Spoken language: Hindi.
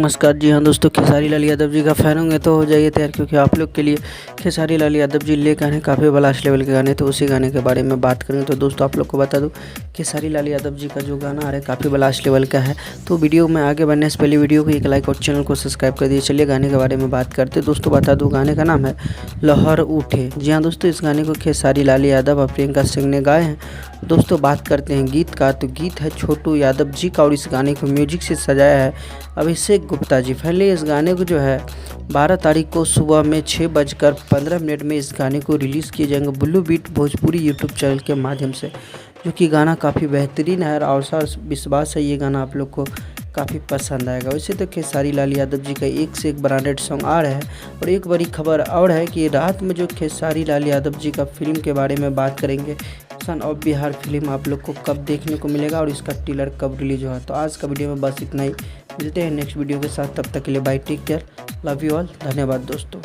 नमस्कार। जी हाँ दोस्तों, खेसारी लाल यादव जी का फ़ैन होंगे तो हो जाइए तैयार, क्योंकि आप लोग के लिए खेसारी लाल यादव जी लेकर आए काफ़ी ब्लास्ट लेवल के गाने। तो उसी गाने के बारे में बात करेंगे। तो दोस्तों आप लोग को बता दूं, खेसारी लाल यादव जी का जो गाना आ रहा है काफ़ी ब्लास्ट लेवल का है। तो वीडियो में आगे बढ़ने से पहले वीडियो को एक लाइक और चैनल को सब्सक्राइब कर दिए। चलिए गाने के बारे में बात करते हैं। दोस्तों बता दूँ, गाने का नाम है लहर उठे। जी हाँ दोस्तों, इस गाने को खेसारी लाल यादव और प्रियंका सिंह ने गाए हैं। दोस्तों बात करते हैं गीत का, तो गीत है छोटू यादव जी का और इस गाने को म्यूजिक से सजाया है अभिषेक गुप्ता जी। फाइनली इस गाने को जो है 12 तारीख को सुबह में 6:15 में इस गाने को रिलीज़ किए जाएंगे blue beat Bhojpuri YouTube channel के माध्यम से, जो कि गाना काफ़ी बेहतरीन है और आशा विश्वास है ये गाना आप लोग को काफ़ी पसंद आएगा। वैसे तो खेसारी लाल यादव जी का एक से एक ब्रांडेड सॉन्ग आ रहा है। और एक बड़ी खबर और है कि रात में जो खेसारी लाल यादव जी का फिल्म के बारे में बात करेंगे, सन ऑफ बिहार फिल्म आप लोग को कब देखने को मिलेगा और इसका ट्रेलर कब रिलीज हुआ। तो आज का वीडियो में बस इतना ही। मिलते हैं नेक्स्ट वीडियो के साथ, तब तक के लिए bye, take care, love you all, धन्यवाद दोस्तों।